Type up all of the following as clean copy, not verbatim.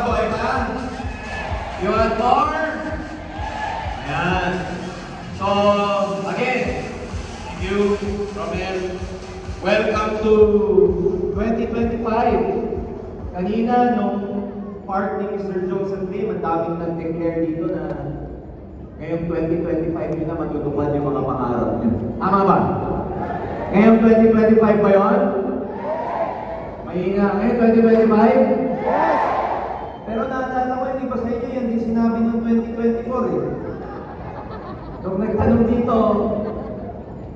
buhay pa? You want more? Ayan. So, again, thank you, Romel. Welcome to 2025. Kanina, nung part ni Mr. Joseph Lim, ang daming nag-declare dito na ngayong 2025 yun na matutupad yung mga pangarap niyo. Tama ba? Ngayong 2025 ba yun? Mahina. Ngayon 2025? Yes! Pero naalala ko, hindi ba sa inyo yan din sinabi ng 2024 eh. Nung nagtanong dito,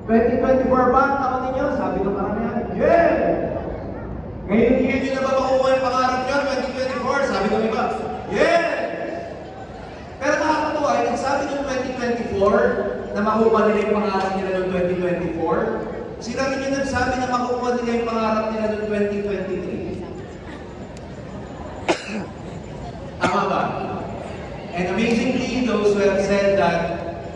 2024 ba ang taon ninyo? Sabi ng karamihan, yeah! Ngayon hindi nyo na ba makukuha yung pangarap nyo? 2024? Sabi ng iba, yeah! Pero nakakatuwa, yung nagsabi ng 2024 na makukuha nila yung pangarap nila ng 2024, sila rin yung nagsabi na makukuha nila yung pangarap nila ng 2023. Tama ba? And amazingly, those who have said that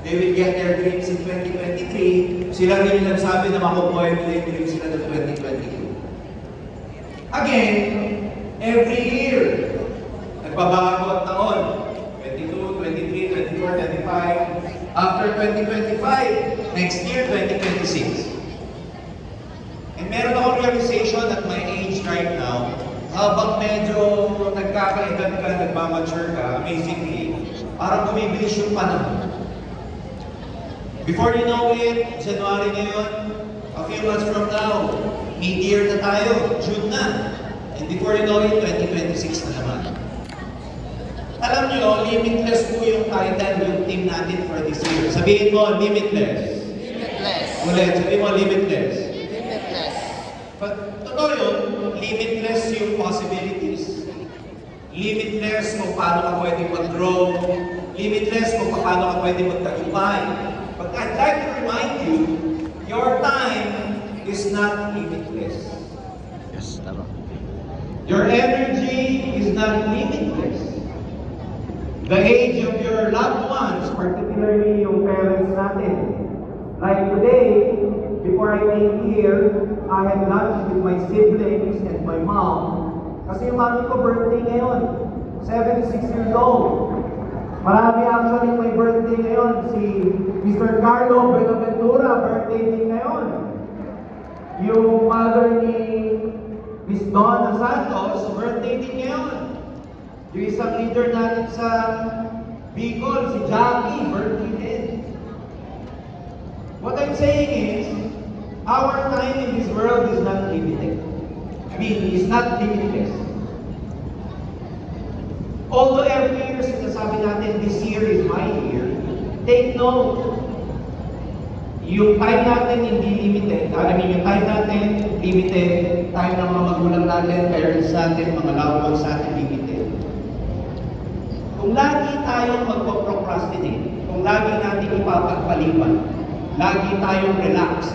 they will get their dreams in 2023, sila rin yung nagsabi na makukuha nila yung dreams nila ng 2022. Again, every year, nagbabago ang taon. 22, 23, 24, 25. After 2025, next year, 2026. And meron akong realization at my age right now, habang medyo nagkakaedad ka, nagmamature ka, amazingly, parang bumibilis yung panahon. Before you know it, January ngayon, a few months from now, mid-year na tayo, June na. And before you know it, 2026 na naman. Alam nyo, limitless po yung title, yung team natin for this year. Sabihin mo, limitless. Limitless. Ulit, sabihin mo, limitless. Limitless. But totoo yun, limitless yung possibilities. Limitless kung paano ka pwedeng mag-grow. Limitless kung paano ka pwedeng magtagumpay. But I'd like to remind you, your time is not limitless. Yes, tama. Your energy is not limitless. The age of your loved ones, particularly yung parents natin. Like today, before I came here, I had lunch with my siblings and my mom. Kasi yung mami ko birthday ngayon, 76 years old. Marami actually may birthday ngayon. Si Mr. Carlo Benaventura, birthday din ngayon. Yung mother ni Miss Donna Santos, birthday din ngayon. Yung isang leader natin sa Bicol, si Jackie, birthday din. What I'm saying is, our time in this world is not limited. I mean, it's not limitless. Although every year sinasabi natin, this year is my year, take note, yung time natin hindi limited. I mean, yung time natin limited, time ng mga magulang natin, parents natin, mga loved ones natin limited. Kung lagi tayong magpo-procrastinate, kung lagi natin ipapagpaliban, lagi tayong relaxed,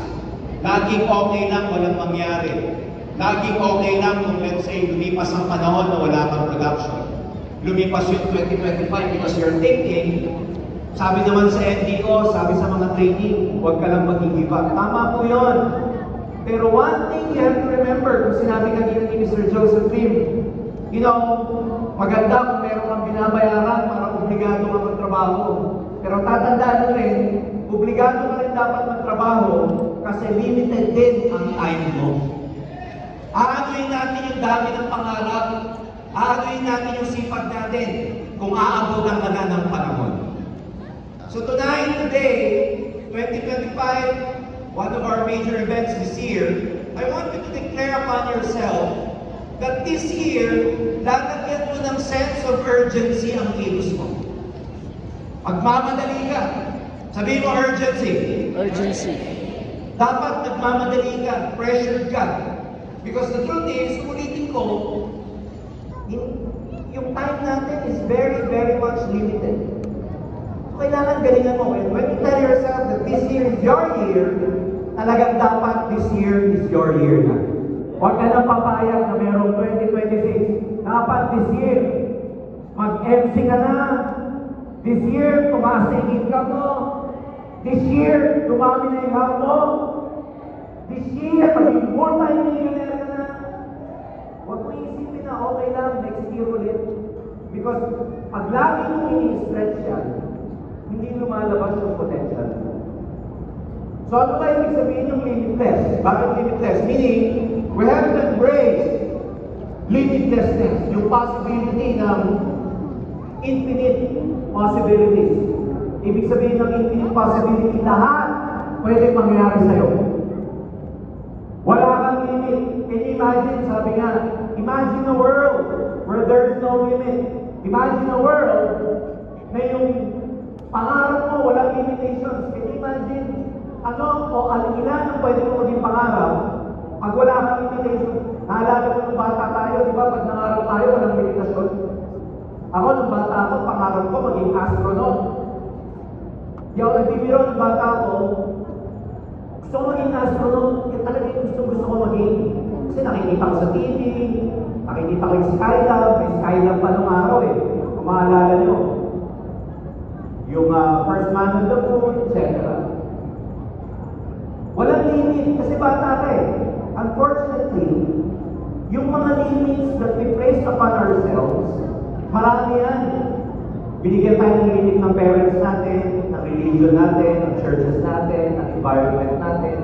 laging okay lang walang mangyari, laging okay lang kung let's say lumipas ang panahon na wala kang production, lumipas yung 2025 because you're thinking, sabi naman sa NDO, sabi sa mga training, huwag ka lang mag-give up. Tama po yun. Pero one thing you have to remember, kung sinabi kanina ni Mr. Joseph Lim, you know, maganda kung meron kang binabayaran para obligado ka magtrabaho. Pero tatandaan mo rin, obligado ka rin dapat magtrabaho kasi limited din ang time mo. Aanuin natin yung dami ng pangarap, aanuin natin yung sipag natin kung aabutan ka na ng panahon. So tonight, today, 2025, one of our major events this year, I want you to declare upon yourself that this year, lalagyan mo ng sense of urgency ang kilos mo. Magmamadali ka. Sabihin mo urgency. Urgency. Dapat nagmamadali ka, pressured ka. Because the truth is, ulitin ko, yung time natin is very, very much limited. So, kailangan galingan mo. And when you tell yourself that this year is your year, talagang dapat this year is your year na. Huwag ka nang papayag na merong 2026. Dapat this year, mag-MC ka na. This year, tumaas na yung income mo. This year, dumami na yung health mo. This year, maging multi-millionaire ka na. Huwag mo isipin na okay lang, next year ulit. Because pag lagi mong ini-stretch yan, hindi lumalabas yung potential. So ano ba ibig sabihin yung limitless? Bakit limitless? Meaning, we have to embrace limitlessness, yung possibility ng infinite possibilities. Ibig sabihin ng infinite possibility, lahat pwede mangyari sa'yo. Wala kang limit. Can you imagine? Sabi nga, imagine a world where there is no limit. Imagine a world na yung pangarap mo, walang limitations. Can you imagine? Ano o ilan ang pwede mo maging pangarap pag wala kang limitation? Naalala ko nung bata tayo, di ba? Pag nangarap tayo, walang limitasyon. Ako, nung bata ako, pangarap ko maging astronaut. Di ako nagbibiro nung bata ako, gusto ko maging astronaut, yung talaga yung gusto ko maging. Kasi nakikita ko sa TV, nakikita ko yung Skylab, may Skylab pa nung araw eh. Kung maalala nyo. Yung first man on the moon, etc. Walang limit kasi bata ka eh. Unfortunately, yung mga limits that we place upon ourselves, marami yan. Binigyan tayo ng limit ng parents natin, ng religion natin, ng churches natin, ng environment natin.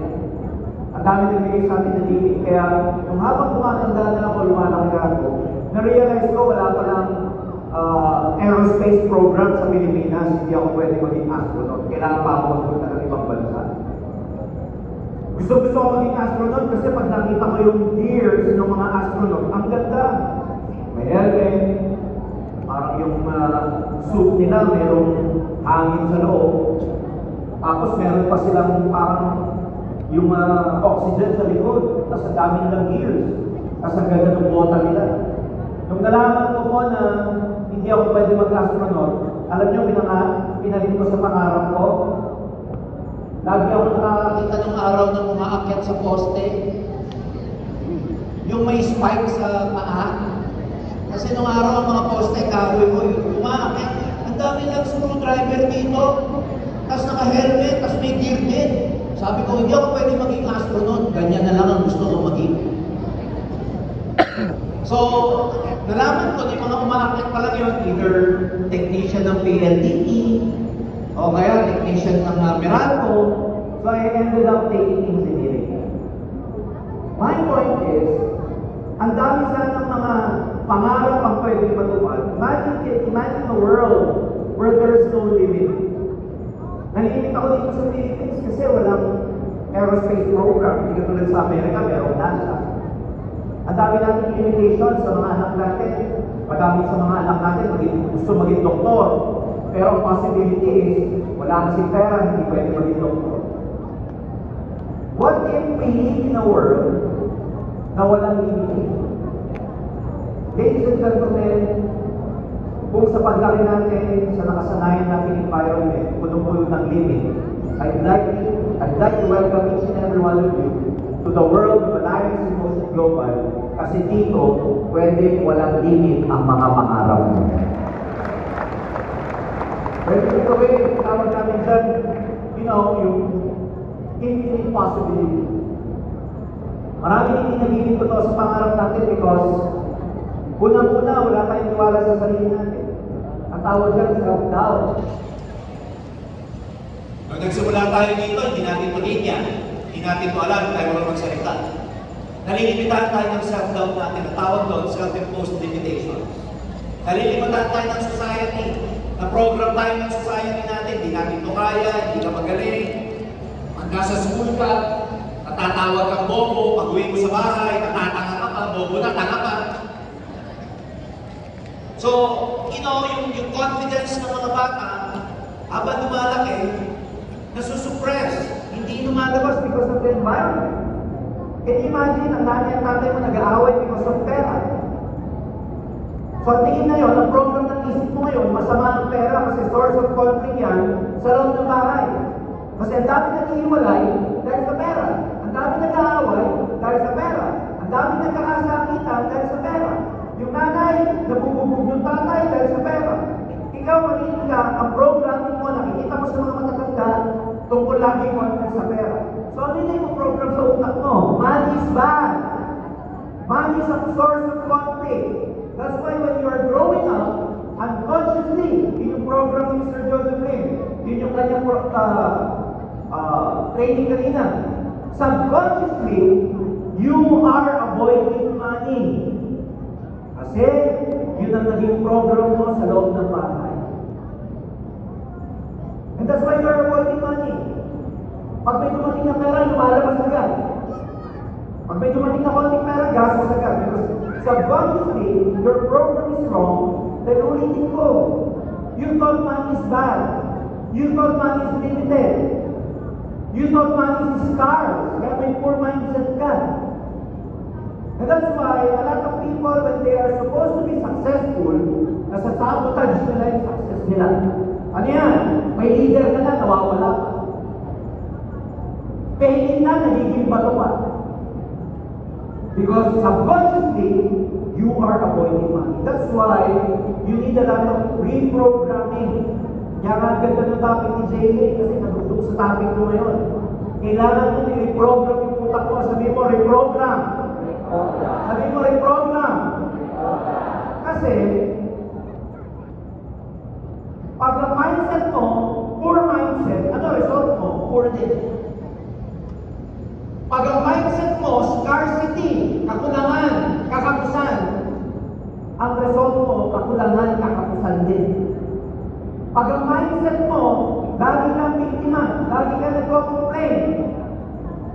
Ang dami nagbigay sa atin ng limit. Kaya, nung habang tumatanda na ako, lumalaki ako, na-realize ko wala pa lang aerospace program sa Pilipinas, hindi ako pwede maging astronaut. Kailangan pa ako magpunta ng ibang bansa. Gusto ko maging astronaut kasi pag nakita ko yung gears ng mga astronaut, ang ganda. May helmet, parang yung suit nila, merong hangin sa loob. Tapos meron pa silang parang yung oxygen sa likod. Tapos ang dami nilang gears. Tapos ang ganda ng bota nila. Nung nalaman ko po na hindi ako pwede mag-astronaut, alam niyo, pinalit ko sa pangarap ko. Lagi ako nakakakita ng araw na umaakyat sa poste. Yung may spike sa paa. Kasi nung araw ang mga poste, kahoy mo yun. Umaakyat. Ang dami lang screwdriver dito. Tapos naka-helmet, tapos may gear din. Sabi ko, hindi ako pwede maging astronaut. Ganyan na lang ang gusto ko maging. So, nalaman ko na yung mga umaakyat pa lang yun, either technician ng PLDT, o kaya technician ng Meralco. So I ended up taking engineering. My point is, ang dami sana ng mga pangarap ang pwedeng matupad. Imagine a world where there is no limit. Nalimit ako dito sa Philippines kasi walang aerospace program. Hindi katulad sa Amerika, merong NASA. Ang dami natin limitations sa mga anak natin. Madami sa mga anak natin gusto maging doktor. Pero ang possibility is, wala kasi pera, hindi pwede maging doktor. What if we live in a world na walang limitation? Ladies and gentlemen, kung sa paglaki natin, sa nakasanayan natin environment, puno-puno ng limit, I'd like to welcome each and every one of you to the world of Alliance in Motion Global, kasi dito, pwede walang limit ang mga pangarap mo. Pwede ko gawin, tawag namin dyan, yung infinite possibility. Maraming hindi nagiging totoo sa pangarap natin because unang-una, wala tayong tiwala sa sarili natin. Ang tawag dyan, self-doubt. Nung nagsimula tayo dito, hindi natin pag-inya. Hindi natin ito alam, tayo walang magsalita. Nalilimitahan tayo ng self-doubt natin. Ang tawag doon, self-imposed limitations. Nalilimitahan tayo ng society. Na-program tayo ng society natin, hindi natin ito kaya, hindi ka magaling. Pag nasa school ka, natatawag kang bobo, pag uwi mo sa bahay, natatanga ka pa, bobo na, tanga pa. So, yung confidence ng mga bata, habang lumalaki, nasusuppress. Hindi lumalabas because of the environment. Can you imagine, ang nanay at tatay mo nag-aaway because of pera? So, tingin na yun, ang program ng isip mo ngayon, masama ang pera kasi source of conflict yan sa loob ng bahay. Kasi ang dami nag-iiwalay dahil sa pera. Ang dami nag-aaway dahil sa pera. Ang dami nagkakasakitan dahil sa pera. Yung nanay, nabububog yung tatay dahil sa pera. Ikaw, maliit ka, ang programming mo, nakikita mo sa mga matatanda, tungkol lagi conflict sa pera. So, ano yung program sa utak mo? Money is bad. Money is a source of conflict. That's why when you are growing up, training kanina. Subconsciously, you are avoiding money. Kasi, yun ang naging program mo sa loob ng bahay. And that's why you're avoiding money. Pag may dumating na pera, lumalabas agad. Pag may dumating na konting pera, gastos agad. Because subconsciously, your program is wrong, then ulitin ko. You thought money is bad. You thought money is limited. You thought money is scarce. Kaya may poor mindset ka. And that's why a lot of people, when they are supposed to be successful, nasasabotage nila yung success nila. Ano yan? May leader ka na, nawawala ka. Pain na, nagiging bato ka. Because subconsciously, you are avoiding money. That's why you need a lot of reprogramming. Kaya nga ganda ng topic ni Jay kasi nagugtong sa topic ko ngayon. Kailangan mo i-reprogram yung utak mo. Sabi mo, reprogram. Sabi mo, reprogram. Kasi, pag ang mindset mo, poor mindset, ano result mo? Poor din. Pag ang mindset mo, scarcity, kakulangan, kakapusan, ang result mo, kakulangan, kakapusan din. Pag ang mindset mo, lagi kang biktima, lagi kang nagko-complain.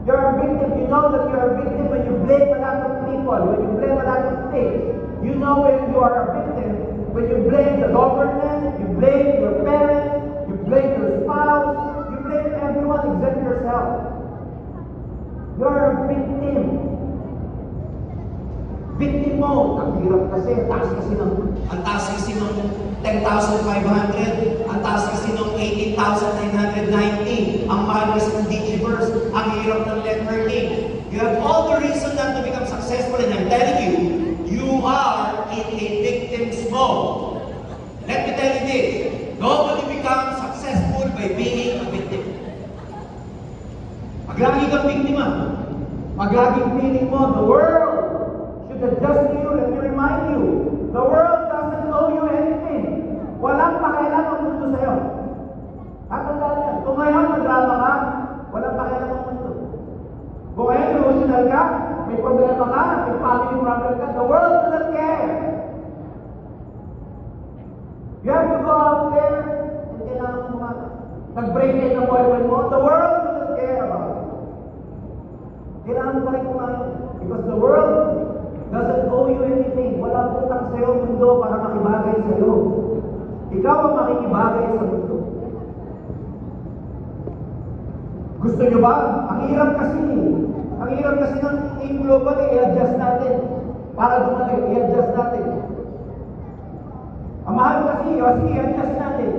You're a victim. You know that you're a victim when you blame a lot of people, when you blame a lot of things. You know when you are a victim, when you blame the government, you blame your parents, you blame your spouse, you blame everyone except yourself. You're a victim. Victim mo, ang hirap kasi, ang taas kasi ng 10,500, ang taas kasi ng 18,990, ang mahal kasi ng Digiverse, ang hirap ng networking. You have all the reason not to become successful, and I'm telling you, you are in a victim's mode. Let me tell you this, nobody becomes successful by being a victim. Pag lagi kang biktima, pag laging feeling mo, the world should adjust to you, let me remind you, the world doesn't owe you anything. Walang pakialam ang mundo sa'yo. Tatandaan yan. Kung ngayon madrama ka, walang pakialam ang mundo. Kung ngayon emotional ka, may problema ka, may family problem ka, the world doesn't care. You have to go out there and kailangan mo nag-break in ng boyfriend mo, the world doesn't care about it. Kailangan mo pa rin kumain. Because the world doesn't owe you anything. Walang utang sa'yo mundo para makibagay sa'yo. Ikaw ang makikibagay sa mundo. Gusto nyo ba? Ang hirap kasi ng Team Global, i-adjust natin. Para dumating, i-adjust natin. Ang mahal kasi, i-adjust natin.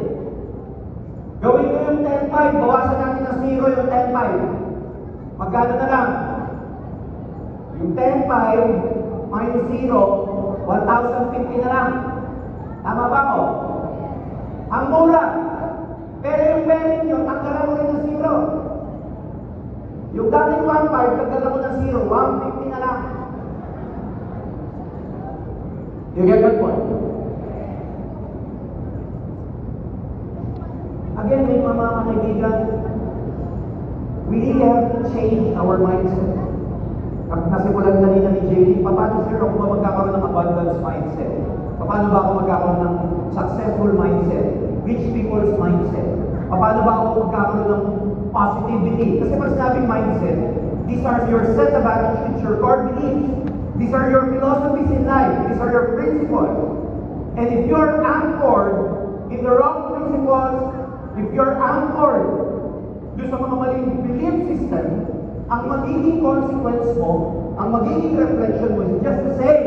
Gawin ko yung 10.5, bawasan natin ng 0 yung 10.5. Magkano na lang? Yung 10.5 minus 0, 1,050 na lang. Tama ba ko? Ang mura. Pero yung pera nyo, tanggalan mo rin ng 0. Yung dating 1.5, tanggalan mo ng 0, 150 na lang. You get that point? Again, may mga kaibigan, we really have to change our mindset. Nasimulan kanina ni JD, paano sir ako ba magkakaroon ng abundance mindset? Paano ba ako magkakaroon ng successful mindset? Rich people's mindset? Paano ba ako magkakaroon ng positivity? Kasi pag sinabing mindset, these are your set of attitudes, your core beliefs. These are your philosophies in life. These are your principles. And if you're anchored in the wrong principles, if you're anchored doon sa mga maling belief system, ang magiging consequence mo, ang magiging reflection mo is just the same.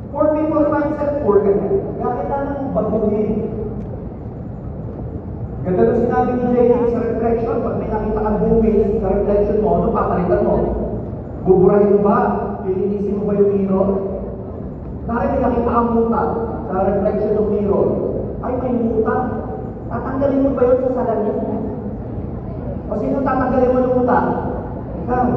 Poor people's mindset, poor ka na. Kaya kailangan mong baguhin. Ganda nung sinabi ni Jay sa reflection, pag may nakita kang buwis sa reflection mo, ano papalitan mo? Buburahin mo ba? Lilinisin mo ba yung mirror? Dahil may nakita kang muta sa reflection ng mirror, ay may muta. Tatanggalin mo ba yun sa salamin? O sino tatanggalin mo ng muta? Ikaw.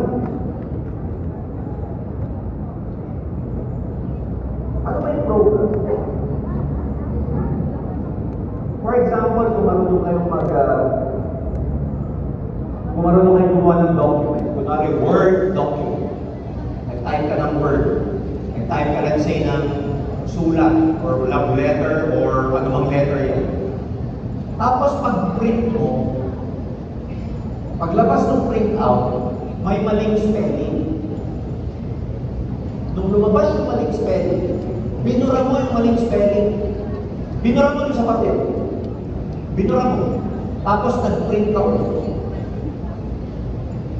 Ano ba yung program? For example, kung marunong marunong kayong kung marunong kayong gumawa ng document, kunwari Word document, nag-type ka ng Word, nag-type ka let's say ng sulat, or love letter, or anumang letter yan. Tapos pag-print mo, paglabas ng print out, may maling spelling. Nung lumabas yung maling spelling, binura mo yung maling spelling. Binura mo yung sa papel. Binura mo. Tapos nag-print ka ulit.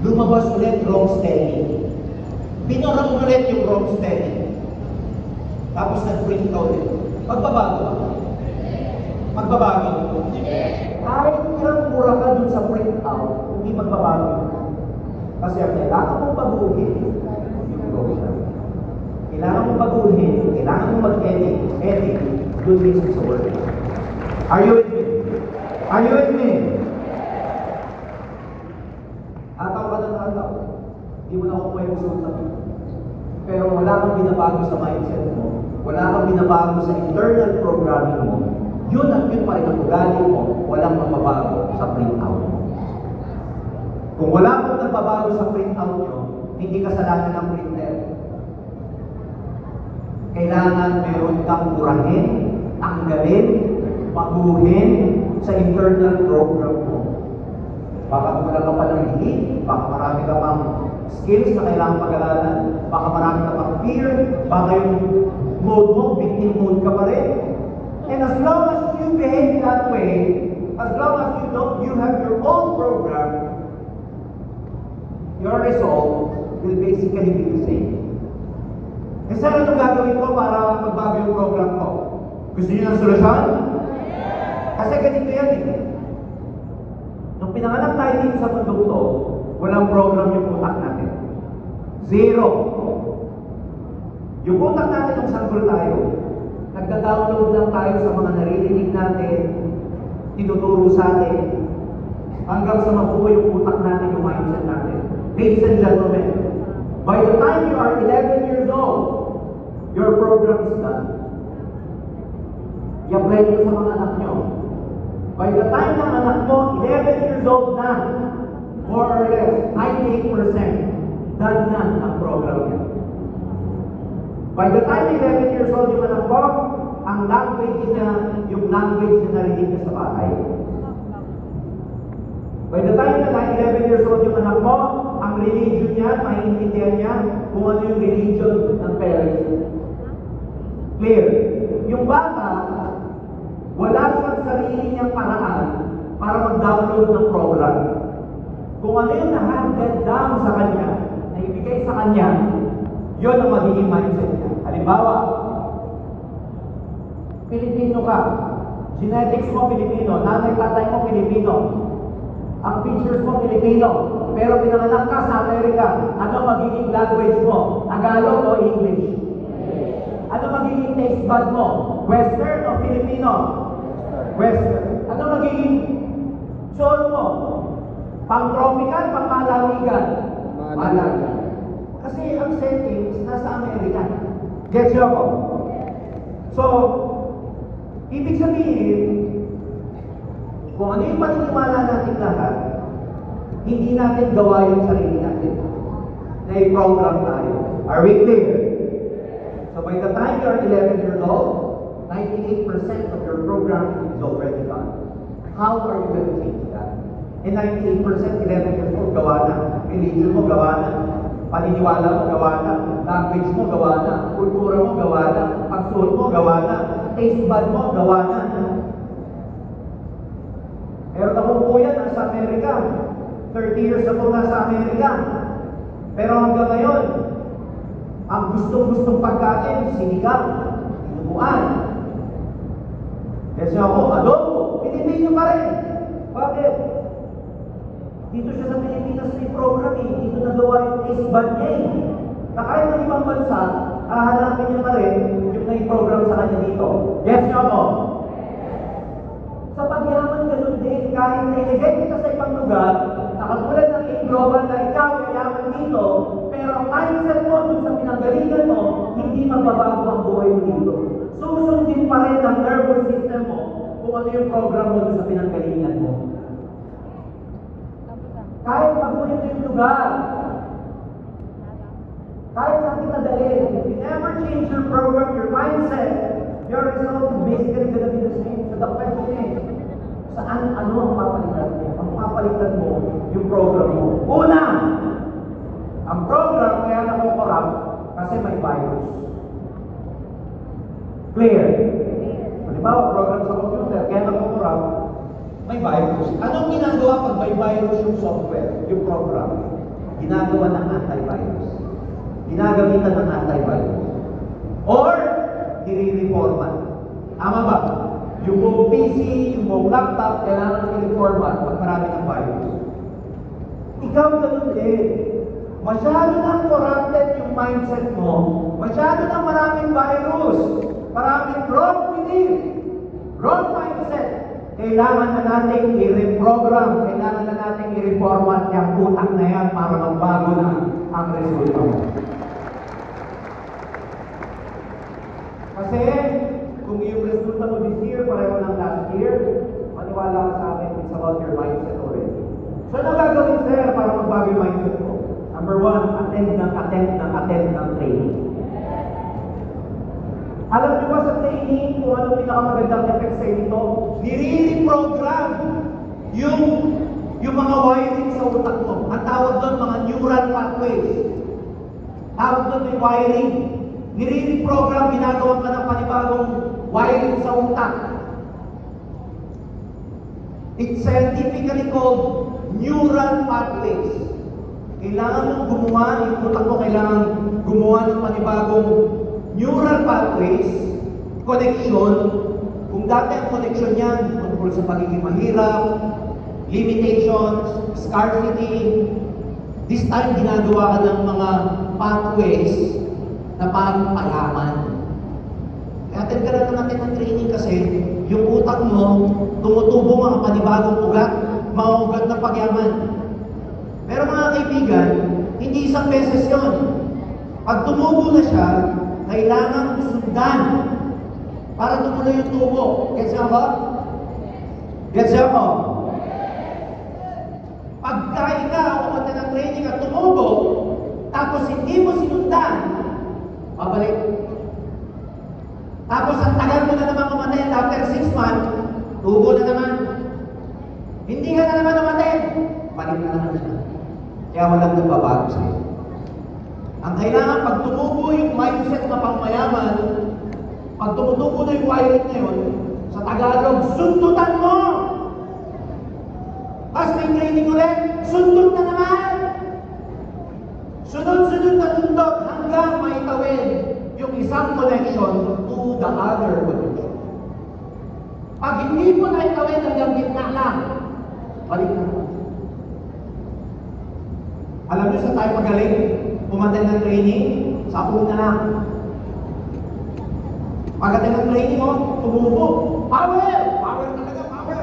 Lumabas ulit wrong spelling. Binura mo ulit yung wrong spelling. Tapos nag-print ka ulit. Magbabago ba? Magbabago. Kahit ilang mura ka dun sa print out, hindi magbabago. Kasi ang kailangan mong baguhin yung program. Kailangan mong baguhin, kailangan mong mag-edit, dun mismo sa Word. Are you with me? Are you with me? Ataw ka ng ataw. Hindi mo na ako may gusto sa pito. Pero wala kang binabago sa mindset mo. Wala kang binabago sa internal programming mo. Yun at yun pa rin ang ugali mo. Walang mababago sa printout mo. Kung wala pong nagbabago sa printout nyo, hindi kasalanan ng printer. Kailangan meron kang burahin, tanggalin, baguhin sa internal program mo. Baka kulang ka pa ng lead, baka marami ka pang skills na kailangan pag-aralan, baka marami ka pang fear, baka yung mode mo, victim mode ka pa rin. And as long as you behave that way, as long as you have your own program, your result will basically be the same. E saan ito gagawin ko para magbago yung program ko? Gusto niyo ng solusyon? Kasi ganito yan eh. Nung pinanganak tayo dito sa mundong to, walang program yung utak natin. Zero. Yung utak natin nung sanggol tayo, nagda-download lang tayo sa mga naririnig natin, tinuturo sa atin, hanggang sa mabuo yung utak natin, yung mindset natin. Ladies and gentlemen, by the time you are 11 years old, your program is done. I-apply nyo sa mga anak nyo. By the time ng anak mo, 11 years old na, more or less, 98% done na ang program niya. By the time 11 years old yung anak mo, ang language niya, yung language na narinig niya sa bahay. By the time na 11 years old yung anak mo, ang religion niya, maintindihan niya kung ano yung religion ng parents. Clear? Yung bata, wala siyang sarili niyang paraan para mag-download ng program. Kung ano yung na-handed down sa kanya, na ibigay sa kanya, yun ang magiging mindset niya. Halimbawa, Pilipino ka, genetics mo Pilipino, nanay tatay mo Pilipino, ang features mo Pilipino, pero pinanganak ka sa Amerika, ano magiging language mo? Tagalog o English? Ano magiging taste bud mo? Western o Filipino? Western. Ano magiging soul mo? Pang-tropical, pang-malawigan? Malawigan. Kasi ang settings nasa Amerika. Gets nyo ako? So, ibig sabihin, kung ano yung paniniwala natin lahat, hindi natin gawa yung sarili natin. Na-program tayo. Are we clear? So by the time you are 11 years old, 98% of your program is already done. How are you going to change that? And 98%, 11 years old, gawa na. Religion mo, gawa na. Paniniwala mo, gawa na. Language mo, gawa na. Kultura mo, gawa na. Pagsuot mo, gawa na. Taste bud mo, gawa na. Meron akong kuya nasa Amerika. 30 years ako nasa Amerika. Pero hanggang ngayon, ang gustong-gustong pagkain, sinigang, inubuan. Kasi ako, adobo, Pilipino pa rin. Bakit? Dito siya sa Pilipinas may program eh. Dito nagawa yung taste bud niya eh. Na kahit ng ibang bansa, hahanapin niya pa rin yung nai-program sa kanya dito. Yes niyo ako? Sa pagyaman ganun din, kahit nailigay kita sa ibang lugar, nakatulad ng global na ikaw, yayaman dito, pero ang mindset mo dun sa pinanggalingan mo, hindi magbabago ang buhay mo dito. Susundin pa rin ang nervous system mo kung ano yung program mo doon sa pinanggalingan mo. Kahit magulit yung lugar, kahit saan kita dalhin, if you never change your program, your mindset, your result is basically gonna be the same. So the question is, saan ano ang papalitan mo? Ang papalitan mo, yung program mo. Una, ang program kaya nakukorap kasi may virus. Clear? Halimbawa, program sa computer, kaya nakukorap, may virus. Anong ginagawa pag may virus yung software, yung program? Ginagawa ng antivirus. Ginagamitan ng antivirus. Or, nire-reformat. Tama ba? Yung buong PC, yung buong laptop, kailangan i-reformat pag marami ng virus. Ikaw ganun din. Masyado nang corrupted yung mindset mo. Masyado nang maraming virus. Maraming wrong belief. Wrong mindset. Kailangan na natin i-reprogram. Kailangan na natin i-reformat yung utak na yan para magbago na ang resulta mo. Kasi, kung yung resulta mo this year, pareho ng last year, maniwala ka sa akin, it's about your mindset already. So, ano gagawin, sir, para magbago yung mindset mo? Number one, attend ng training. Alam niyo ba sa training kung ano pinakamagandang effect sa ito? Nire-reprogram yung mga wiring sa utak mo. Ang tawag doon, mga neural pathways. Tawag doon yung wiring. Nire-reprogram, ginagawa ka ng panibagong wiring sa utak. It's scientifically called neural pathways. Kailangan mong gumawa, yung utak mo kailangan gumawa ng panibagong neural pathways, connection. Kung dati ang connection yan, tungkol sa pagiging mahirap, limitations, scarcity, this time ginagawa ka ng mga pathways na pangpayaman. Kaya attend ka lang natin ng training kasi yung utak mo, tumutubo mga panibagong ugat, mga ugat ng pagyaman. Pero mga kaibigan, hindi isang beses yun. Pag tumubo na siya, kailangan sundan para tumuloy yung tubo. Gets niyo ba? Gets niyo ba? Pagka ikaw umunta ng training at tumubo, tapos hindi mo sinundan, pabalik. Tapos ang tagal mo na naman umaten, after 6 months, tubo na naman. Hindi ka na naman umaten, balik na naman siya. Kaya walang nagbabago sa'yo. Ang kailangan, pag tumubo yung mindset na pangmayaman, pag tumutubo na yung wiring na yun, sa Tagalog, sundutan mo! Tapos may training ulit, sundot na naman! Sunod-sunod na sundot hanggang maitawin yung isang connection to the other connection. Pag hindi mo na itawin hanggang gitna lang, balik na naman. Alam niyo sa tayo magaling, pumatay ng training, sa una lang. Pagdating ng training mo, tumubo. Power! Power talaga, power!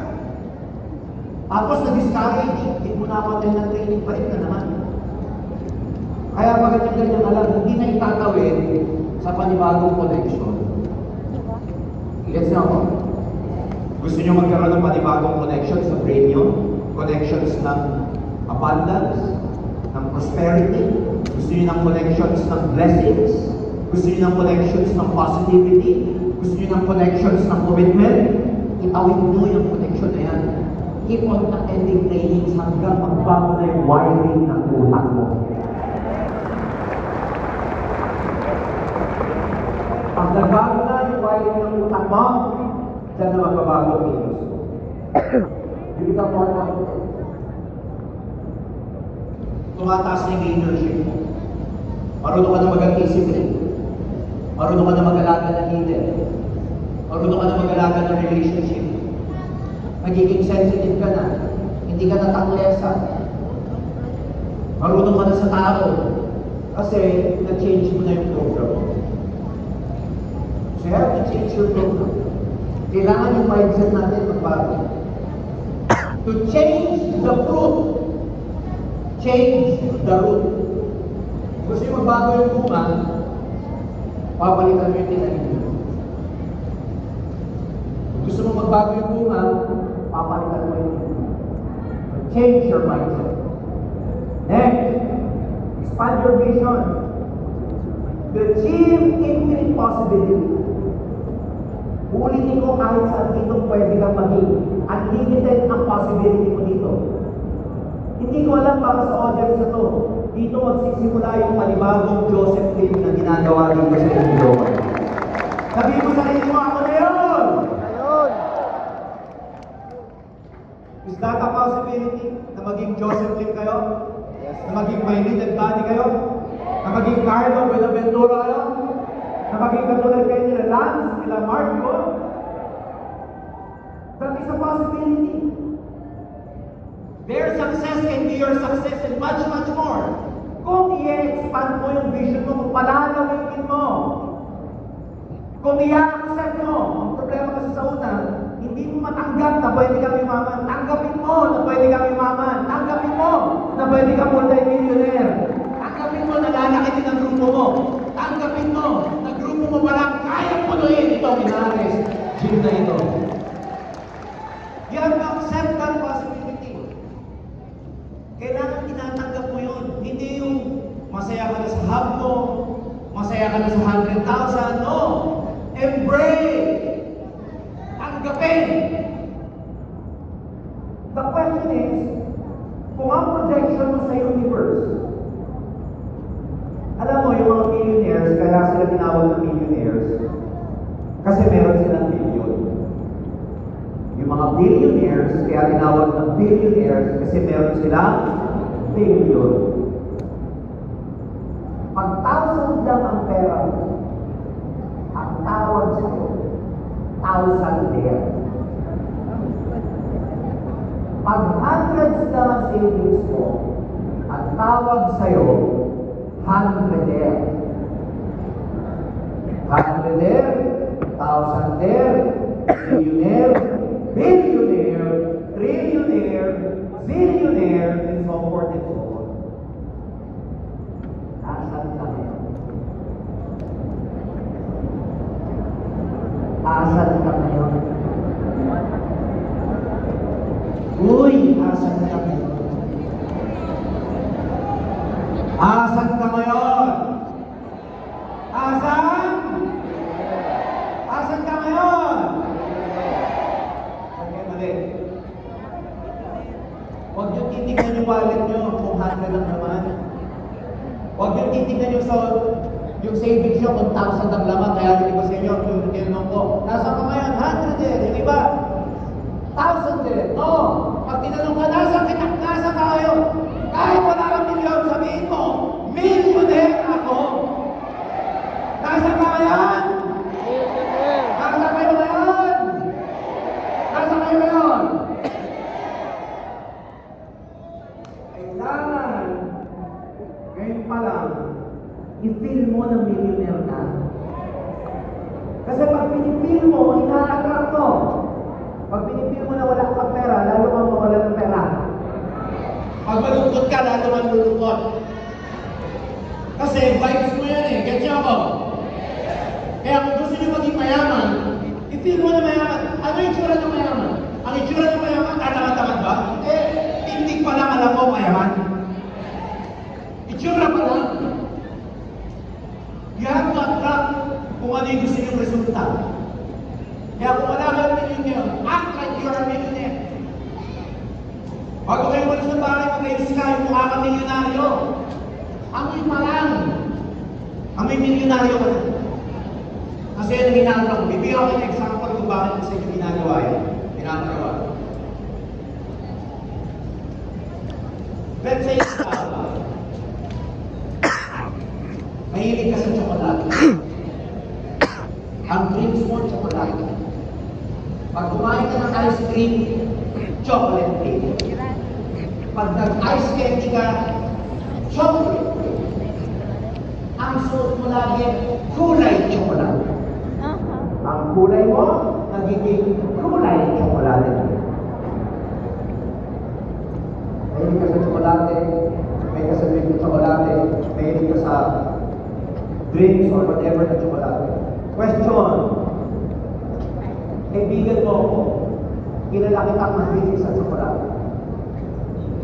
Tapos na-discourage, hindi mo na pumatay ng training, balik na naman. Kaya pagdating ganyan alam, hindi na itatawin sa panibagong connection. Gets niyo ako? Gusto niyo magkaroon ng panibagong connection sa brain niyo? Connections ng abundance, ng prosperity, gusto niyo ng connections ng blessings, gusto niyo ng connections ng positivity, gusto niyo ng connections ng commitment, itawid niyo yung connection na yan. Keep on attending trainings hanggang magbago na yung wiring ng utak mo. Pag nagbago na yung wiring ng utak mo, dyan na magbabago ang kilos mo. You become more confident. Tumataas na yung leadership mo. Marunong ka na mag-discipline. Marunong ka na mag-alaga ng leader. Marunong ka na mag-alaga ng relationship. Magiging sensitive ka na. Hindi ka na taklesa. Marunong ka na sa tao. Kasi na-change mo na yung program mo. So you have to change your program. Kailangan yung mindset natin magbago. To change the fruit, change the root. Gusto nyo magbago yung bunga, papalitan mo yung tinanim nyo. Gusto mo bago yung bunga, papalitan mo yun. Change your mindset. Next, expand your vision. To achieve infinite possibility. Uulitin ko kahit saan dito pwede kang maging. Unlimited ang possibility mo dito. Hindi ko alam para sa audience na to. Dito magsisimula yung panibagong Joseph Lim na ginagawa dito sa Indo. Sabihin mo sa sarili mo, ako na yun! Ayun! Is that a possibility na maging Joseph Lim kayo? Yes. Na maging Maylin at Buddy kayo? Na maging Carlo Buenaventura kayo? Na maging katulad kayo nila Lance, nila Marco? That is a possibility. Their success can be your success and much, much more. Kung i-expand mo yung vision mo, kung palalawin mo, kung i-accept mo, ang problema kasi sa una, hindi mo matanggap na pwede kang yumaman. Tanggapin mo na pwede kang yumaman. Tanggapin mo na pwede kang multi-millionaire. Tanggapin mo na lalaki din ang grupo mo. Tanggapin mo na grupo mo palang kaya punuin ito, Inares, gym na ito. You have to accept that possibility. Kailangan tinatanggap mo yun. Hindi yung masaya ka na sa hub mo, masaya ka na sa 100,000. No! Embrace! Tanggapin! The question is, kung ang projection mo sa universe, alam mo, yung mga millionaires, kaya sila tinawag na millionaires, kasi meron silang billion. Yung mga billionaires, kaya tinawag na billionaires, kasi meron silang billion. Pag 1,000 lang ang pera mo, ang tawag sa'yo, 1,000 there. Pag hundreds lang ang savings mo, ang tawag sa'yo, 100 there. 100 there, 1,000 there, millionaire, billionaire, trillionaire, zillionaire, and so forth and so on. Asan ka ngayon? Asan ka ngayon? Uy, asan ka ngayon? Asan ka ngayon? Asan? Asan ka ngayon? Okay, mali. Huwag niyo titignan yung wallet niyo kung 100 lang naman. Huwag niyo titignan yung savings niyo kung 1,000 ang laman. Kaya hindi ko sa inyo, yung tinanong ko, nasa ka ngayon? 100 din. Yung iba, 1,000 din. No. Pag tinanong ka, nasa ka ngayon? Kahit wala kang milyon, sabihin mo, millionaire ako. Nasa ka ngayon? Nasa kayo ngayon? Nasa kayo ngayon? Kailangan, ngayon pa lang, i-feel mo na millionaire ka. Kasi pag pinipil mo, ina-attract mo. Pag pinipil mo na wala kang pera, lalo kang mawala ng pera. Pag malungkot ka, lalo kang lulungkot. Kasi vibes mo yan eh, get ako. Kaya kung gusto nyo maging mayaman, i-feel mo na mayaman. Ano yung itsura ng mayaman? Ang itsura ng mayaman, tatangan-tangan ba? Eh, tindig pa lang alam mo mayaman. Itsura pa lang. You have to attract kung ano yung gusto nyo resulta. Kaya kung wala kang millionaire, act like you're a millionaire. Bago kayo malis ng bahay, mag-ayos ka yung mukha kang milyonaryo. Amoy pa lang. Amoy milyonaryo ka na. Kasi yan ang ginagawa ko. Bibigyan ko ng example kung bakit ko sa inyo ginagawa yan. Ginagawa. Let's say, mahilig ka sa tsokolate. Ang drinks mo, tsokolate. Pag kumain ka ng ice cream, chocolate flavor. Pag nag-ice candy ka, chocolate flavor. Ang suot mo lagi, kulay tsokolate. Ang kulay mo, nagiging kulay tsokolate. Mahilig ka sa tsokolate, may ka sa drink ng tsokolate, mahilig ka sa drinks or whatever na tsokolate. Question. kaibigan mo ako, kilala kitang mahilig sa tsokolate.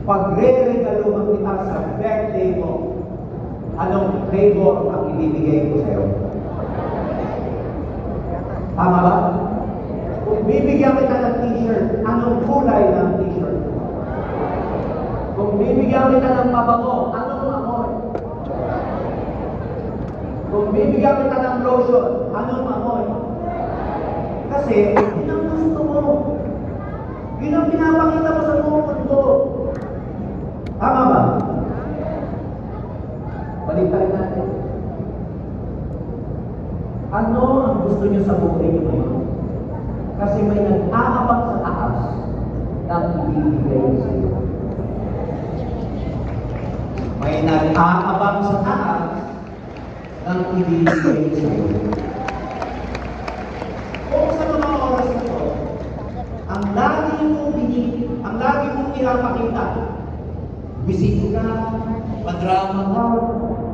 Pagre-regaluhan kita sa birthday mo, anong flavor ang ibibigay ko sa'yo? Tama ba? Kung bibigyan kita ng t-shirt, anong kulay ng t-shirt? Kung bibigyan kita ng mabango, anong amoy? Kung bibigyan kita ng lotion, anong amoy? Kasi, yun ang gusto mo. Yun ang pinapakita mo sa buong mundo. Tama ba? Baliktad natin. Ano ang gusto niyo sa buhay niyo ngayon? Kasi may nag-aabang sa taas ng ibibigay sa iyo. May nag-aabang sa taas ng ibibigay sa iyo. Kung sa mga oras na ito, ang lagi mong pinapakita, bisito ka, madrama ka,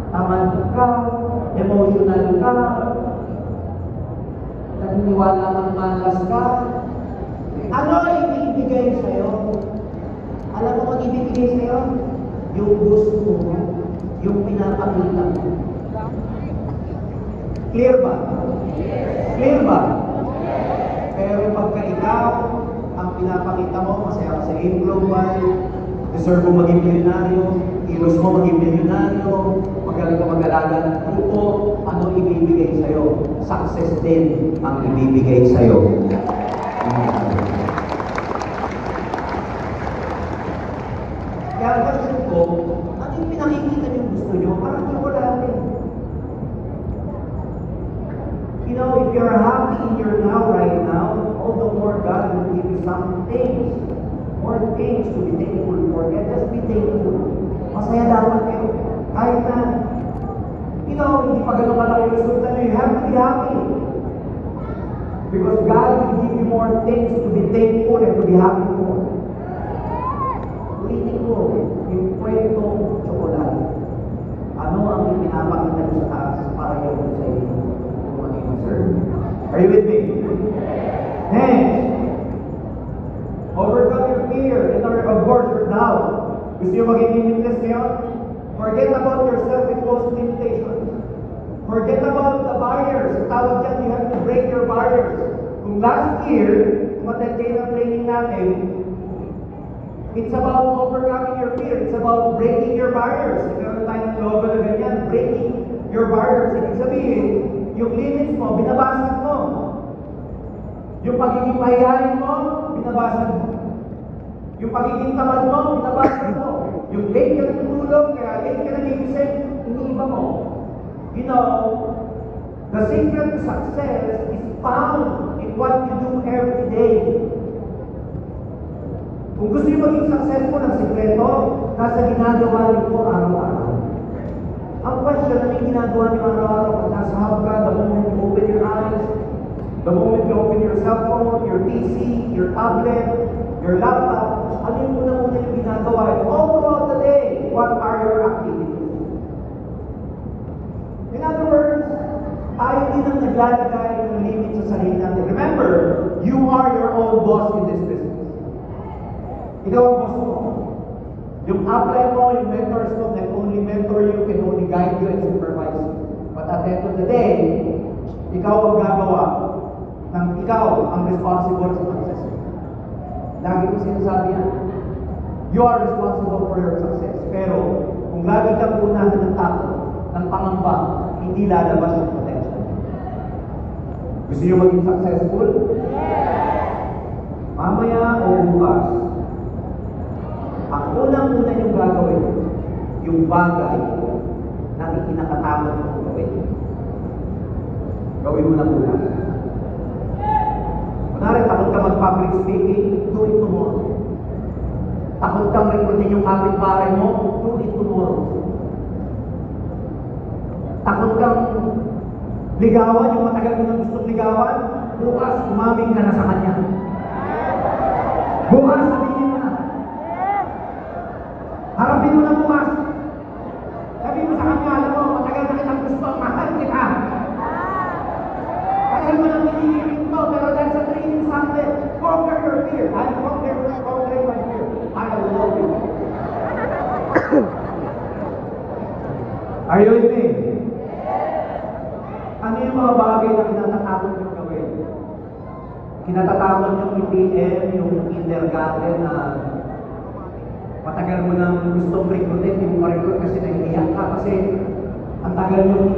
tamad ka, emotional ka, naniniwala kang malas ka, ano ang ibibigay sa'yo? Alam mo kung ibibigay sa'yo? Yung gusto mo, yung pinapakita mo. Clear ba? Clear ba? Pero pagka ikaw, ang pinapakita mo, masaya ka sa game global, deserve mo maging milyonaryo, ilos mo maging milyonaryo, magaling ka mag-alaga ng grupo, ano ibibigay sa'yo? Success din ang ibibigay sa'yo. Kaya ang question ko, ano yung pinakikita niyo gusto niyo? Parang hindi ko natin. You know, if you're happy in your now, right now, all the more God will give you some things. More things to be thankful for. Kaya just be thankful. Masaya dapat kayo. Kahit na, you know, hindi pa ganun kalaki yung resulta nyo, you have to be happy. Because God will give you more things to be thankful and to be happy for. Ulitin ko, yung kwentong tsokolate. Ano ang ipinapakita nyo sa taas para yun sa inyo? Are you with me? Next, overcome your fear and of course your doubt. Gusto nyo maging limitless ngayon? Forget about your self-imposed limitations. Forget about the barriers. Sa tawag dyan, you have to break your barriers. Kung last year, umatend kayo ng training natin, it's about overcoming your fear. It's about breaking your barriers. Ikaw na tayo ng logo na ganyan, breaking your barriers. Ibig sabihin, yung limits mo, binabasag mo. Yung pagiging mahihayin mo, binabasag mo. Yung pagiging tamad mo, binabasag mo. Yung late ka natutulog, kaya late ka nagigising, iniiba mo. You know, the secret to success is found in what you do every day. Kung gusto nyo maging successful, ang sikreto, nasa ginagawa nyo po araw-araw. Ang question, ano yung ginagawa niyo araw-araw? Kung nasa hub ka, the moment you open your eyes, the moment you open your cell phone, your PC, your tablet, your laptop, ano yung muna-muna yung ginagawa? All throughout the day, what are your activities? In other words, tayo din ang naglalagay ng limit sa sarili natin. Remember, you are your own boss in this business. Ikaw ang boss mo. Yung upline mo, yung mentors mo, can only mentor you, can only guide you and supervise you. But at the end of the day, ikaw ang gagawa ng ikaw ang responsible sa success. Lagi ko sinasabi yan. You are responsible for your success. Pero, kung lagi kang unahan ng takot, ng pangamba, hindi lalabas yung potential. Gusto niyo maging successful? Mamaya o bukas, ang unang-una yung gagawin, yung bagay na ikinakatakot mo gawin. Gawin mo na muna. Kunwari, takot ka mag-public speaking, do it tomorrow. Takot kang rekrutin yung kapitbahay mo, do it tomorrow. Takot kang ligawan, yung matagal mo na gustong ligawan, bukas, umaming ka na sa kanya. Bukas, sabihin mo na. Harapin mo na bukas. Sabihin mo sa kanya, alam mo, matagal na kitang gusto, mahal kita. Kaya mo nang nililipin mo, pero dahil sa training Are you with me? Ano yung mga bagay na kinatatakot nyo gawin? Kinatatakot yung IPM, yung kindergarten na matagal mo nang gustong recruitin, hindi mo ma-recruit kasi nahihiyak ka kasi ang tagal yung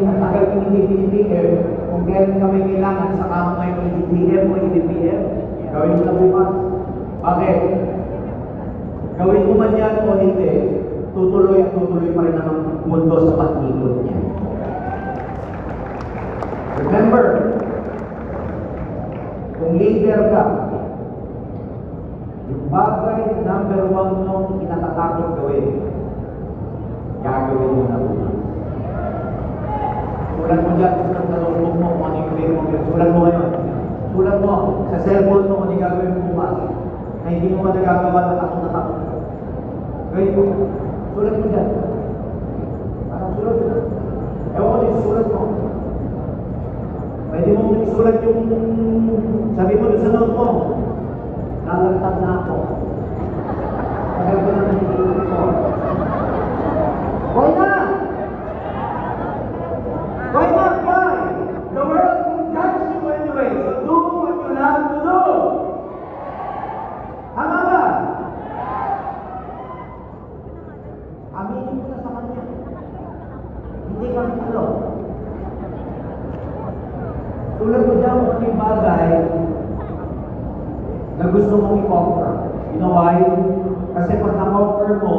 hindi IPM, kung kailan kami kailangan sa kamo ngayon IPM o IPM, gawin mo na bukas. Bakit? Gawin mo man yan o hindi, tutuloy at tutuloy pa rin ang mundo sa pag-ikot niya. Remember, kung leader ka, yung bagay number 1 nung kinatatakot gawin, gagawin mo na bukas. Sulat mo dyan, sa notebook mo kung ano yung gawin mo. Sulat mo ngayon. Sulat mo sa cellphone mo kung ano yung gagawin mo bukas. Na hindi mo pa nagagawa na takot na takot. Gawin mo. Sulat mo dyan. Sulat mo dyan. Ewan ko din, sulat mo. Pwede mo isulat yung sabi mo sa note mo. Lalagtad na ako. Tagal ko na nahihigit ko. Why not? Why not? Why? The world will judge you anyway. So do what you have to do. Tama ba? Aminin mo na sa kanya. Hindi kami talo. Tulad mo dyan kung ano yung bagay na gusto mong i-conquer. You know why? Kasi pag na-conquer mo,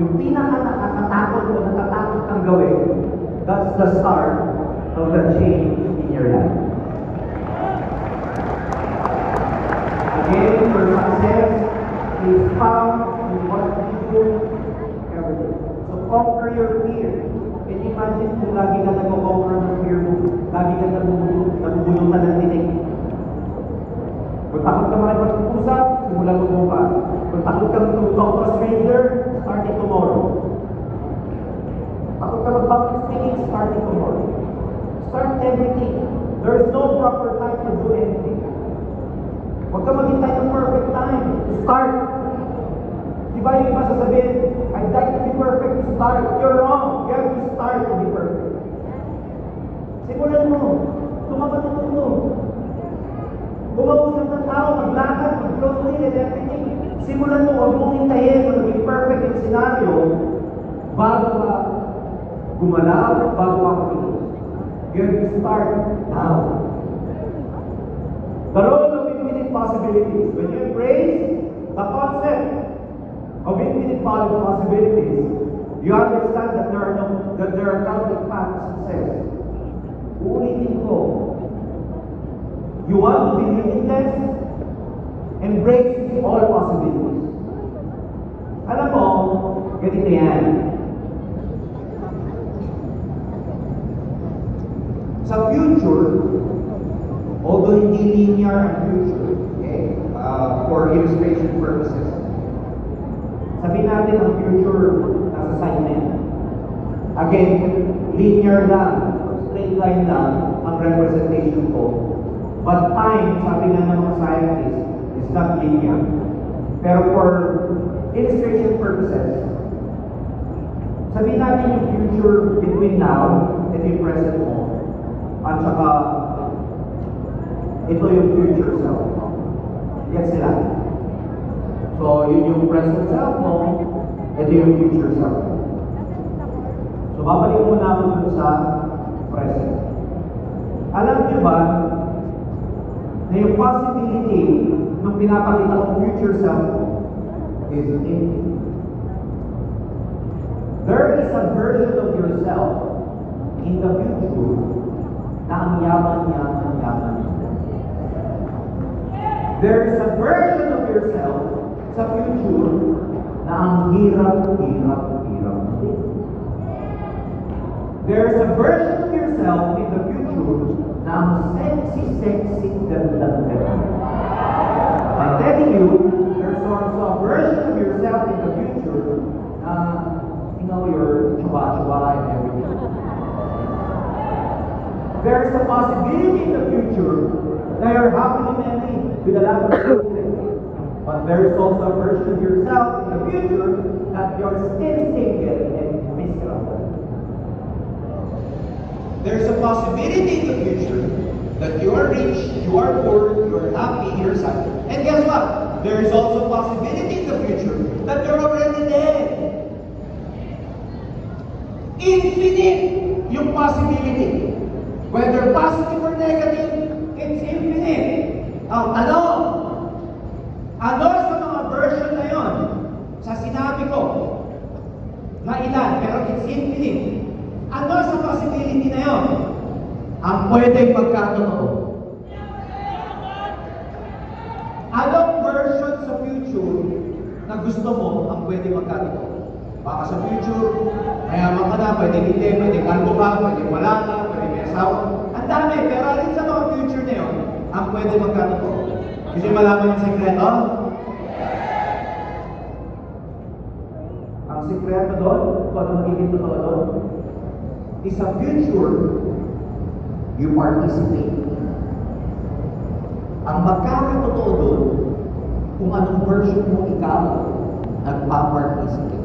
yung pinaka-natatakot o natatakot kang gawin, that's the start of the change in your life. Again, your success is found in what you do every day. So conquer your fear. Can you imagine kung lagi ka nag-conquer ng fear mo? Lagi ka nabubulutan ng tinig. Kung takot ka makipag-usap, simulan mo bukas. Kung takot ka to talk to a stranger, start it tomorrow. Takot ka mag-public speaking, start it tomorrow. Start everything. There is no proper time to do anything. Huwag ka maghintay ng perfect time to start. Diba yung iba sasabihin, I'd like to be perfect to start. You're wrong. You have to start to be perfect. Simulan mo. Tumapatutuno. Bumausap ng tao, maglakad, mag-close in and everything. Simulan mo, huwag mong hintayin kung naging perfect yung scenario bago ka gumalaw, bago ka kumilos. You have to start now. The role of infinite possibilities. When you embrace the concept of infinite possibilities, you understand that there are countless paths to success. Uulitin ko. You want to be limitless? Embrace all possibilities. Alam mo, ganito yan. Sa future, although hindi linear ang future, okay, for illustration purposes, sabihin natin ang future nasa assignment. Again, linear lang, straight line lang ang representation ko. But time, sabi nga ng mga scientists, is not linear. Pero for illustration purposes, sabihin natin yung future between now and yung present mo. At saka, ito yung future self. Yan sila. So, yun yung present self mo, ito yung future self mo. So, babalik muna ako dun sa present. Alam niyo ba, na yung possibility nung pinapakita kong future self is empty. There is a version of yourself in the future na ang yaman niya. There is a version of yourself sa future na ang hirap. There is a version of yourself in the future na ang sexy ganda. I'm telling you, there's also a version of yourself in the future na, you're chuba and everything. There's a possibility in the future that you're happily married with a lot of children. But there's also a version of yourself in the future that you're still single and miserable. There's a possibility in the future that you are rich, you are poor, you are happy, you're sad. And guess what? There is also a possibility in the future that you're already dead. Infinite yung possibility. Whether positive or negative, it's infinite. Now, ano sa mga version na yon sa sinabi ko na ilan, pero it's infinite. Ano sa possibility na yon ang pwedeng magkatotoo? Anong version sa future na gusto mo ang pwedeng magkatotoo? Baka sa future, mayaman ka na, pwedeng hindi, pwedeng kalbo ka, pwedeng wala ka, pwedeng may asawa. Ang dami, pero alin sa mga future na yon ang pwedeng magkatotoo? Gusto niyo malaman yung sekreto? Ang sekreto doon, kung ano magiging totoo doon, is a future you participate. Ang magkakatotoo doon, kung anong version mo ikaw nagpa-participate.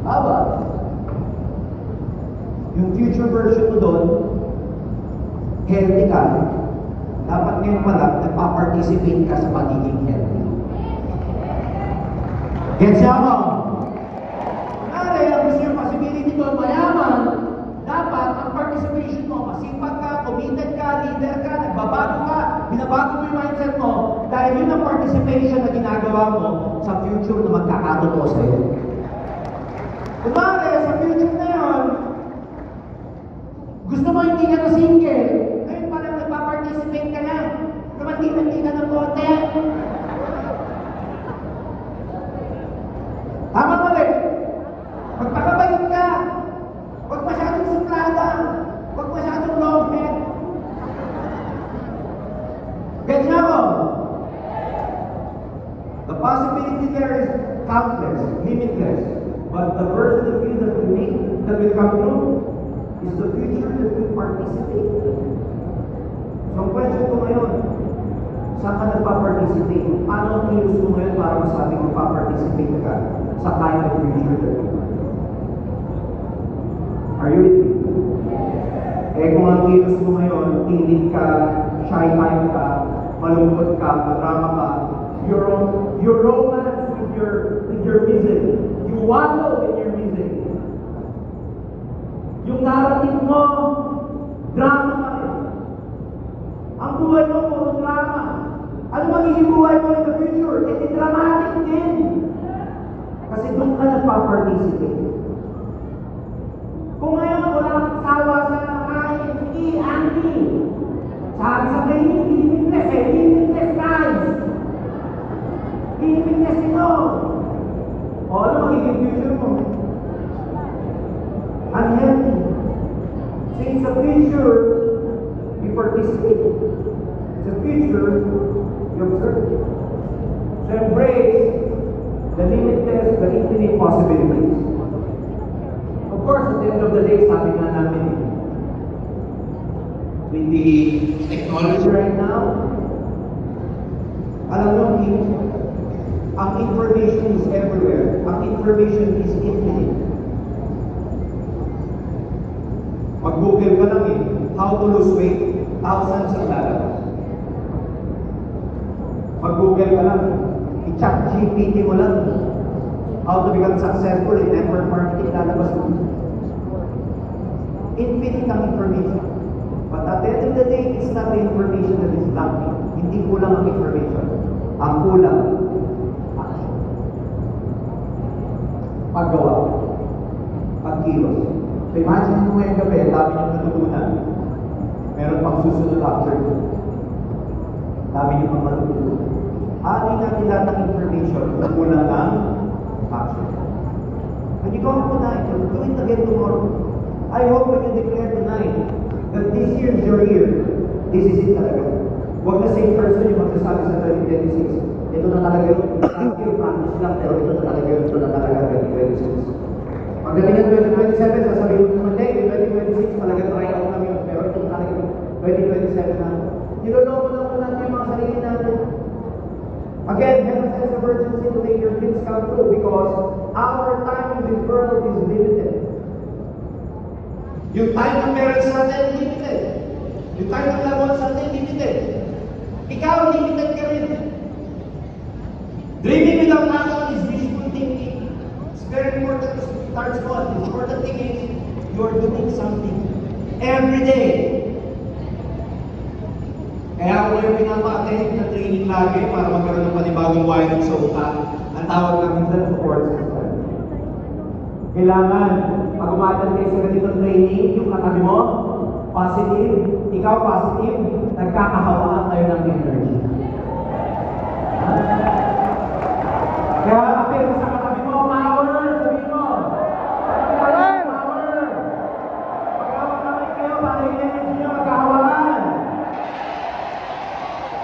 Haba? Yung future version mo doon, healthy ka, dapat ngayon pala nagpa-participate ka sa pagiging healthy. Gets niya ako? Kunwari, ang gusto yung possibility doon, mayaman, dapat ang participation mo, masipag ka, committed ka, leader ka, nagbabago ka, binabago mo yung mindset mo, dahil yun ang participation na ginagawa mo sa future na magkakatotoo sa'yo. Kunwari, sa future na yun, gusto mo hindi ka na single, ngayon pa lang nagpa-participate ka na, naman-di ka ng konti. Tama mali. Magpakabayot ka. Huwag masyadong suplada. Huwag masyadong long head. Gets niyo ako? The possibility there is countless, limitless. But the version of you that will make, that will come true, is the future that will participate. So ang question ko ngayon, saan ka nagpa-participate? Paano ang kilos mo ngayon para masabi kong pa-participate ka sa kind of future that you want? Are you with me? Eh kung ang kilos mo ngayon, timid ka, shy time ka, malungkot ka, madrama ka, your romance with your misery. You wallow in your misery. Yung narrative mo, drama pa rin. Ang buhay mo, puro drama. Ano magiging buhay mo in the future? E di dramatic din. Kasi doon ka nagpa-participate. Kung ngayon wala kang asawa sa nakain, sige, Andy. Sabi sa training, limitless eh, limitless guys. Limitless ito. O ano magiging future mo? Unhealthy. So it's a future you participate. It's a future you observe. So embrace the limitless, the infinite possibilities. Of course, at the end of the day, sabi nga namin, with the technology right now, alam mo, ang information is everywhere. Ang information is infinite. Mag-google ka lang eh, how to lose weight, thousands ang lalabas. Mag-google ka lang, i-chat GPT mo lang, how to become successful in network marketing, lalabas mo. Infinite ang information. But at the end of the day, it's not the information that is lacking. Hindi kulang ang information. Ang kulang, action. Paggawa. Pagkilos. So imagine mo ngayong gabi, dami niyong natutunan. Meron pang susunod after ito. Dami niyong pang matutunan. Ani natin lahat ng information, kulang ng action. When you go out tonight, you'll do it again tomorrow. I hope when you declare tonight that this year is your year, this is it talaga. Huwag na same person yung magsasabi sa 2026. Ito na talaga yun. Last year, practice lang, pero ito na talaga yun. Ito na talaga 2026. Pagdating ng 2027, sasabihin mo naman, hey, 2026, talaga try out lang yun. Pero ito na talaga yun. 2027 na. Niloloko lang po natin yung mga sarili natin. Again, heaven sends emergency to make your dreams come true because our time in this world is limited. Yung time ng parents natin, limited. Yung time ng loved ones natin, limited. Ikaw, limited ka rin. Dreaming without action is wishful thinking. It's very important to start small. The important thing is, you're doing something every day. Kaya ako yung pinapa-attend na training lagi para magkaroon ng panibagong wiring sa utak. Ang tawag namin sa support system. Kailangan, pag umattend kayo sa ganitong training, yung katabi mo, positive, ikaw positive, nagkakahawaan kayo ng energy. Kaya apir mo sa katabi mo, power, sabihin mo. Power! Pag-awag namin kayo, para yung energy nyo magkahawaan.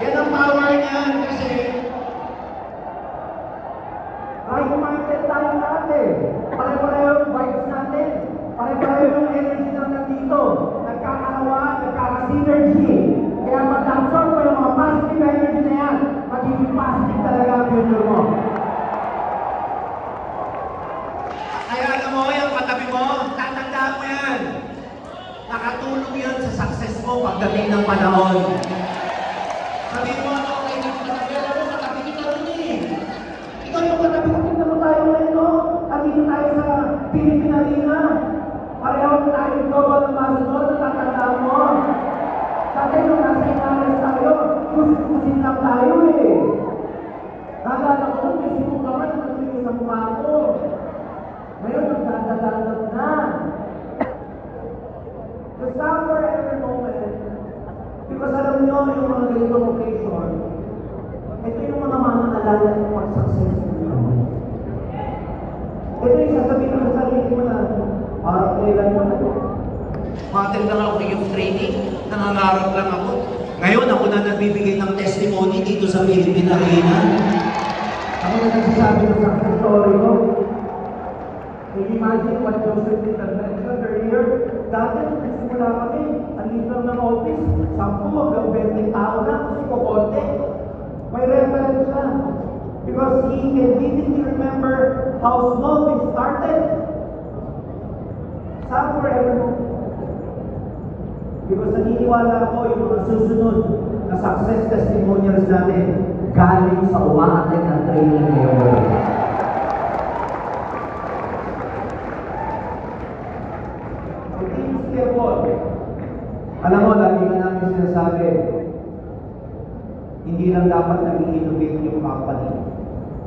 Yan ang power niyan kasi right mindset tayo natin. Pare-pareho yung vibes natin. Pare-pareho yung energy na nandito. Nagkakahawaan, nagkaka-synergy. Kaya mag-absorb mo yung mga positive energy na yan. Magiging positive talaga ang future mo. Kaya alam mo, yung katabi mo, tatandaan mo yan. Nakatulong yan sa success mo pagdating ng panahon. Sabihin mo, ano, kay nagkatabi ako, katabi kita rin eh. Ikaw yung katabi ko, tingnan mo tayo ngayon, no? At dito tayo sa Philippine Arena. Pareho tayo global ambassador, natatandaan mo. Dati nung nasa inalas tayo, kusin lang tayo eh. Nalala ko, may sipong kamay, nagtuloy sa mukha ko. Ngayon, nagdadalanap na. The somewhere every moment, because alam nyo yung mga ganitong occasion, ito yung mga manangalala ng pag-success nyo. Ito yung sasabihin mo sa sarili mo na, parang kailan mo na ito. Matin lang ako yung training, nangangarap lang ako. Ngayon, ako na nagbibigay ng testimony dito sa Philippine Arena. Ako na nagsasabi ng success story ko. Imagine what Joseph did mention earlier. Dati, nagsimula kami, ang lang ng office, 10 hanggang 20 tao na, kasi kukonti. May reference siya. Because he can vividly remember how small we started. Somewhere. Because naniniwala ako yung mga susunod na success testimonials natin galing sa umaattend ng training ngayon. Alam mo, lagi na namin sinasabi, hindi lang dapat nag-innovate yung company.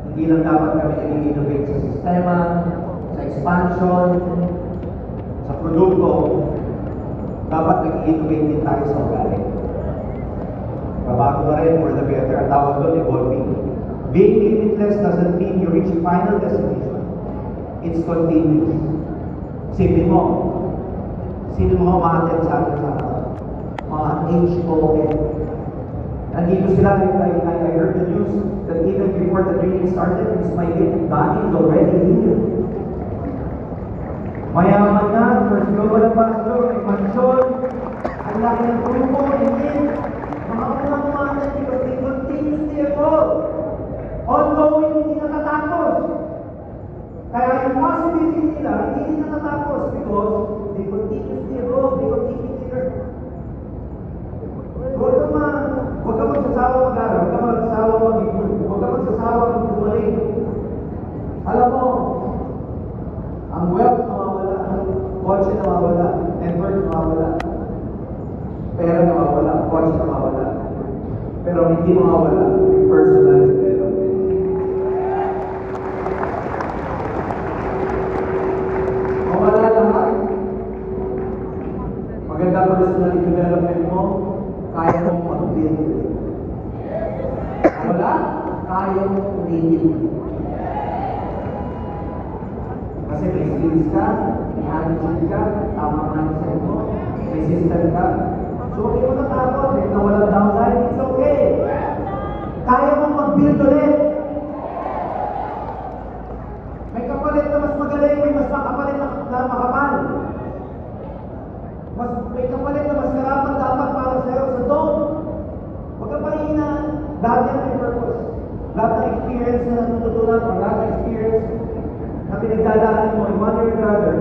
Hindi lang dapat kami nag-innovate sa sistema, sa expansion, sa produkto. Dapat nag-innovate din tayo sa ugali. Babago na rin for the better. Ang tawag doon, evolving. Being limitless doesn't mean you reach final destination. It's continuous. Sipin mo, sino mga umattend sa atin sa mga HOF. Nandito sila, I heard the news that even before the training started, Miss Maylin Dani is already here. Mayaman na, first global ambassador, may mansyon, ang laki ng grupo, and then, mga unang umattend because they continuously evolve. Ongoing, hindi natatapos. Kaya yung possibilities nila, hindi natatapos because they continuously evolve, they continuously learn. Huwag ka magsasawa mag-aral, huwag ka magsasawa mag-ikot, huwag ka magsasawa mag-tumaling. Alam mo, ang wealth nawawala, kotse nawawala, network nawawala, pera nawawala, kotse nawawala. Pero hindi mawawala yung personal development. Mawala lahat. Maganda personal development mo, kaya mong mag-build. Wala, kaya mong creative. Kasi may skills ka, may attitude ka, tamang mindset mo, may system ka. So, hindi mo natakot, may nawalang downside, it's okay. Kaya mong mag-build ulit. May kapalit na mas magaling, may mas makapalit na makapal. May kapalit na mas karapat dapat para sa'yo sa dome. Huwag ka pahina. Lahat yan may purpose. Lahat ng experience na natututunan mo, lahat ng experience na pinagdadaanan mo in one way or another,